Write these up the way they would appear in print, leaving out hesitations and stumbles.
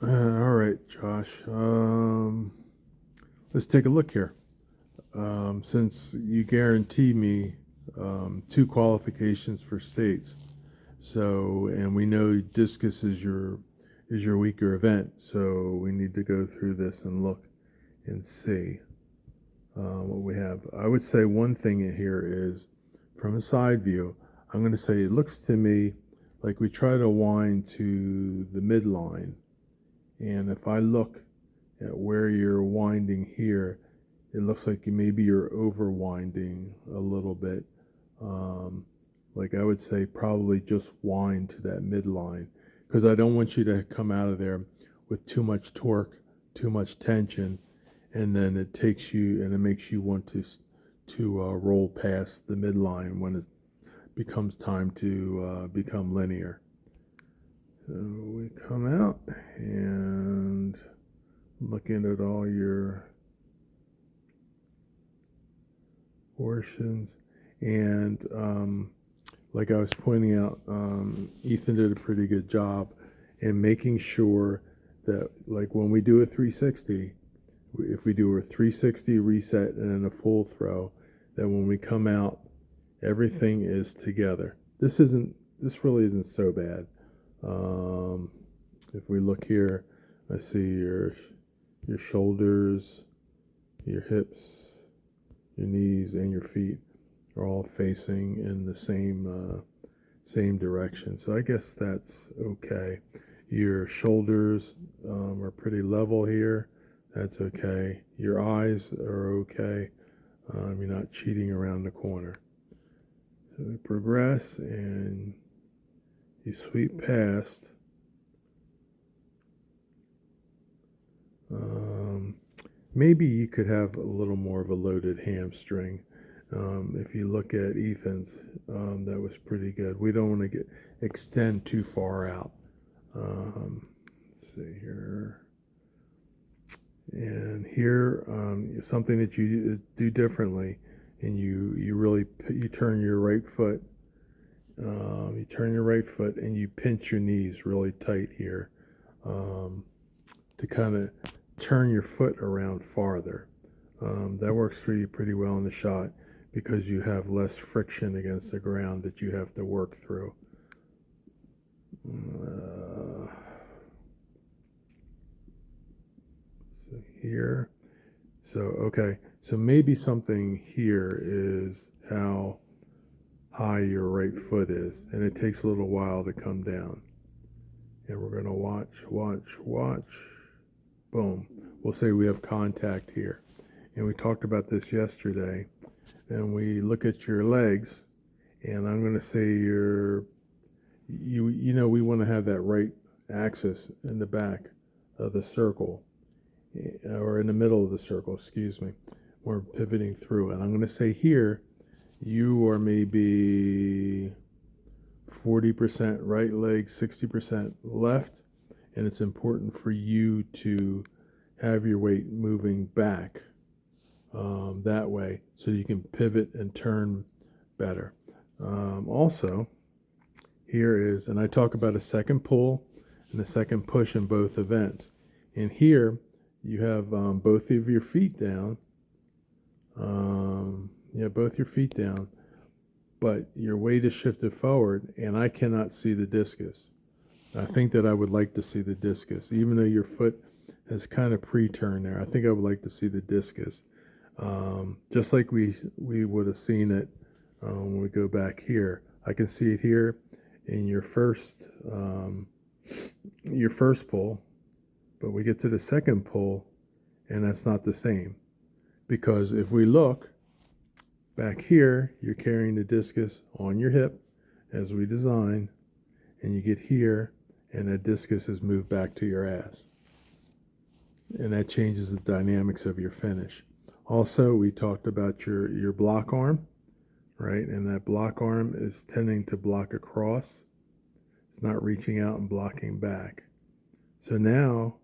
All right, Josh. Let's take a look here. Since you guarantee me two qualifications for states, and we know discus is your weaker event, so we need to go through this and look and see what we have. I would say one thing in here is from a side view. I'm going to say it looks to me like we try to wind to the midline, and if I look at where you're winding here, it looks like maybe you're over winding a little bit. Um, like I would say, probably just wind to that midline because I don't want you to come out of there with too much torque, too much tension, and then it takes you and it makes you want to roll past the midline when it becomes time to become linear. So we come out and looking at all your portions. And like I was pointing out, Ethan did a pretty good job in making sure that, like, when we do a 360, if we do a 360 reset and then a full throw, that when we come out, everything is together. This really isn't so bad. Um, if we look here, I see your shoulders, your hips, your knees, and your feet are all facing in the same direction. So I guess that's okay. Your shoulders are pretty level here. That's okay. Your eyes are okay. You're not cheating around the corner. So we progress and you sweep past. Um, Maybe you could have a little more of a loaded hamstring. If you look at Ethan's, that was pretty good. We don't want to extend too far out. Let's see here. And here, something that you do differently, and you really you turn your right foot. You turn your right foot and you pinch your knees really tight here um, to kind of turn your foot around farther. That works for you pretty well in the shot because you have less friction against the ground that you have to work through. Uh, so here. So, okay. So maybe something here is how high your right foot is, and it takes a little while to come down. And we're going to watch. Boom. We'll say we have contact here. And we talked about this yesterday. And we look at your legs, and I'm going to say we want to have that right axis in the back of the circle, or in the middle of the circle, excuse me. We're pivoting through. And I'm going to say here, you are maybe 40% right leg, 60% left, and it's important for you to have your weight moving back that way so you can pivot and turn better. Also, here is, and I talk about a second pull and a second push in both events. And here you have both of your feet down. Both your feet down, but your weight is shifted forward, and I cannot see the discus. I think that I would like to see the discus, even though your foot has kind of pre-turned there. I think I would like to see the discus, just like we would have seen it when we go back here. I can see it here in your first pull, but we get to the second pull, and that's not the same because if we look back here, you're carrying the discus on your hip as we designed, and you get here, and that discus is moved back to your ass. And that changes the dynamics of your finish. Also, we talked about your block arm, right? And that block arm is tending to block across. It's not reaching out and blocking back. So now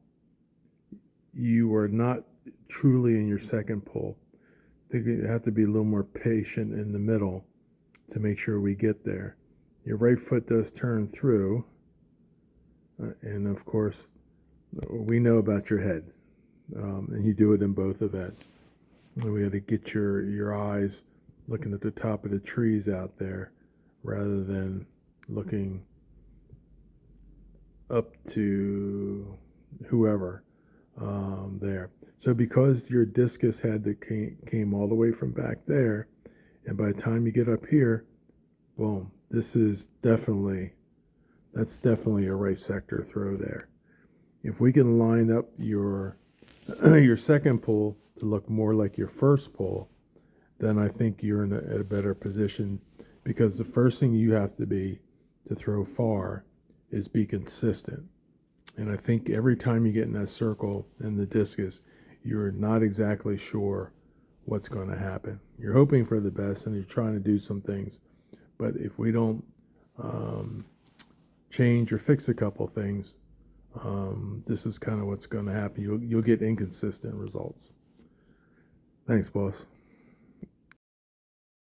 you are not truly in your second pull. You have to be a little more patient in the middle to make sure we get there. Your right foot does turn through, and of course, we know about your head, and you do it in both events. And we got to get your eyes looking at the top of the trees out there rather than looking up to whoever there. So because your discus came all the way from back there, and by the time you get up here, boom, that's definitely a right sector throw there. If we can line up your your second pull to look more like your first pull, then I think you're in a better position, because the first thing you have to be to throw far is be consistent. And I think every time you get in that circle in the discus, you're not exactly sure what's going to happen. You're hoping for the best and you're trying to do some things. But if we don't change or fix a couple things, this is kind of what's going to happen. You'll get inconsistent results. Thanks, boss.